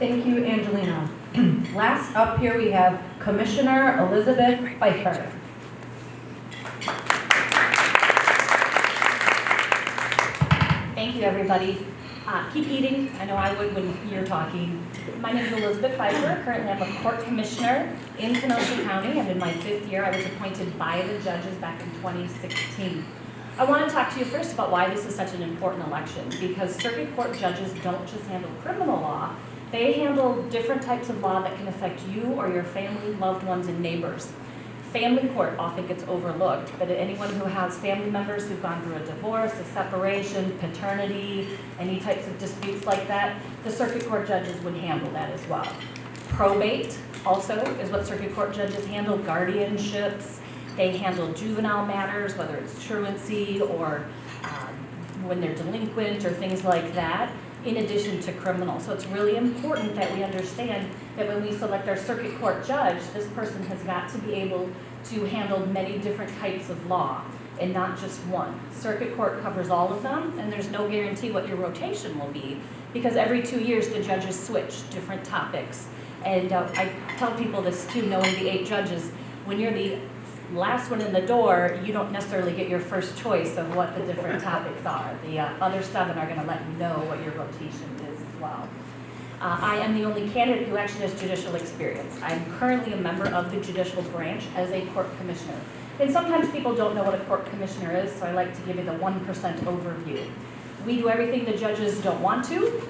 Thank you, Angelina. Last up here we have Commissioner Elizabeth Pfeuffer. Thank you, everybody. Keep eating. I know I would when you're talking. My name is Elizabeth Pfeuffer. Currently, I'm a court commissioner in Kenosha County. I'm in my 5th year. I was appointed by the judges back in 2016. I want to talk to you first about why this is such an important election, because circuit court judges don't just handle criminal law. They handle different types of law that can affect you or your family, loved ones, and neighbors. Family court often gets overlooked, but anyone who has family members who've gone through a divorce, a separation, paternity, any types of disputes like that, the circuit court judges would handle that as well. Probate also is what circuit court judges handle, guardianships. They handle juvenile matters, whether it's truancy or when they're delinquent or things like that, in addition to criminal. So it's really important that we understand that when we select our circuit court judge, this person has got to be able to handle many different types of law and not just one. Circuit court covers all of them, and there's no guarantee what your rotation will be, because every 2 years the judges switch different topics. And I tell people this too, knowing the 8 judges, when you're the last one in the door, you don't necessarily get your first choice of what the different topics are. The other 7 are going to let you know what your rotation is as well. I am the only candidate who actually has judicial experience. I'm currently a member of the judicial branch as a court commissioner. And sometimes people don't know what a court commissioner is, so I like to give you the 1% overview. We do everything the judges don't want to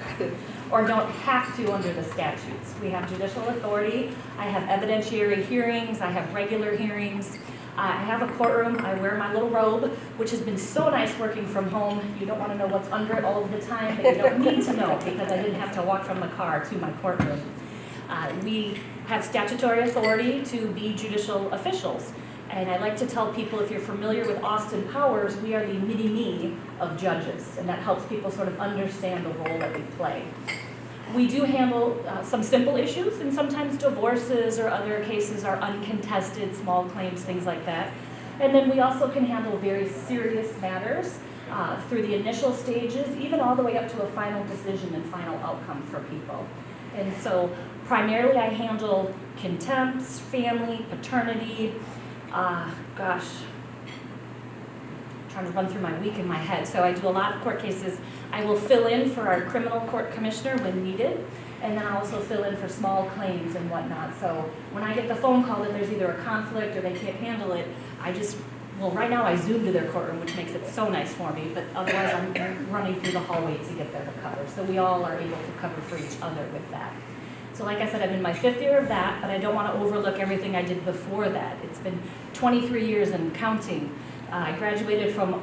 or don't have to under the statutes. We have judicial authority. I have evidentiary hearings. I have regular hearings. I have a courtroom. I wear my little robe, which has been so nice working from home. You don't want to know what's under it all of the time, but you don't need to know because I didn't have to walk from the car to my courtroom. We have statutory authority to be judicial officials. And I like to tell people, if you're familiar with Austin Powers, we are the mini-me of judges, and that helps people sort of understand the role that we play. We do handle some simple issues, and sometimes divorces or other cases are uncontested, small claims, things like that. And then we also can handle very serious matters through the initial stages, even all the way up to a final decision and final outcome for people. And so primarily I handle contempts, family, paternity, trying to run through my week in my head. So I do a lot of court cases. I will fill in for our criminal court commissioner when needed, and then I also fill in for small claims and whatnot. So when I get the phone call that there's either a conflict or they can't handle it, well, right now I Zoom to their courtroom, which makes it so nice for me, but otherwise I'm running through the hallway to get there to cover. So we all are able to cover for each other with that. So like I said, I'm in my 5th year of that, but I don't want to overlook everything I did before that. It's been 23 years and counting. I graduated from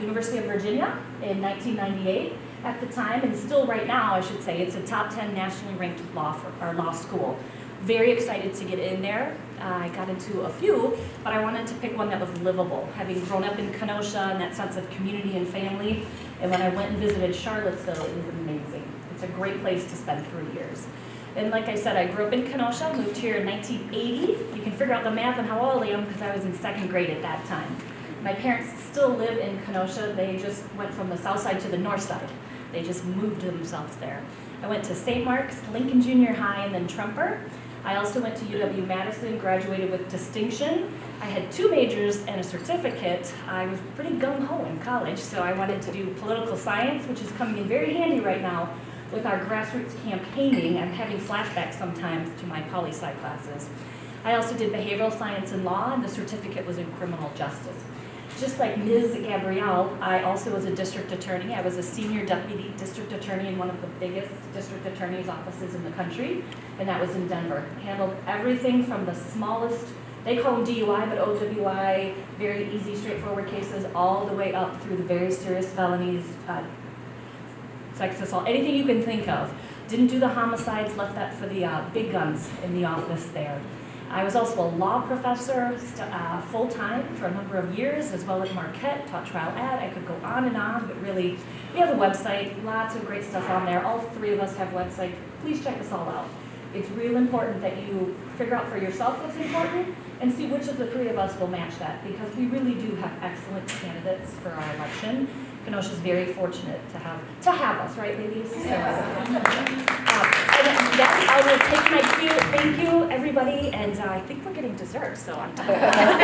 University of Virginia in 1998 at the time, and still right now, I should say, it's a top 10 nationally ranked law school. Very excited to get in there. I got into a few, but I wanted to pick one that was livable, having grown up in Kenosha and that sense of community and family. And when I went and visited Charlottesville, it was amazing. It's a great place to spend 3 years. And like I said, I grew up in Kenosha, moved here in 1980. You can figure out the math on how old I am because I was in 2nd grade at that time. My parents still live in Kenosha. They just went from the south side to the north side. They just moved themselves there. I went to St. Mark's, Lincoln Junior High, and then Tremper. I also went to UW-Madison, graduated with distinction. I had 2 majors and a certificate. I was pretty gung-ho in college, so I wanted to do political science, which is coming in very handy right now with our grassroots campaigning. I'm having flashbacks sometimes to my poli-sci classes. I also did behavioral science and law, and the certificate was in criminal justice. Just like Ms. Gabrielle, I also was a district attorney. I was a senior deputy district attorney in one of the biggest district attorney's offices in the country, and that was in Denver. Handled everything from the smallest, they call them DUI, but OWI, very easy, straightforward cases, all the way up through the very serious felonies, sex assault, anything you can think of. Didn't do the homicides, left that for the big guns in the office there. I was also a law professor full-time for a number of years, as well as Marquette, taught trial ad. I could go on and on, but really, we have a website, lots of great stuff on there. All 3 of us have websites. Please check us all out. It's real important that you figure out for yourself what's important and see which of the 3 of us will match that, because we really do have excellent candidates for our election. Kenosha is very fortunate to have us, right, ladies? So, take my cue. Thank you, everybody, and I think we're getting dessert, so I'm done.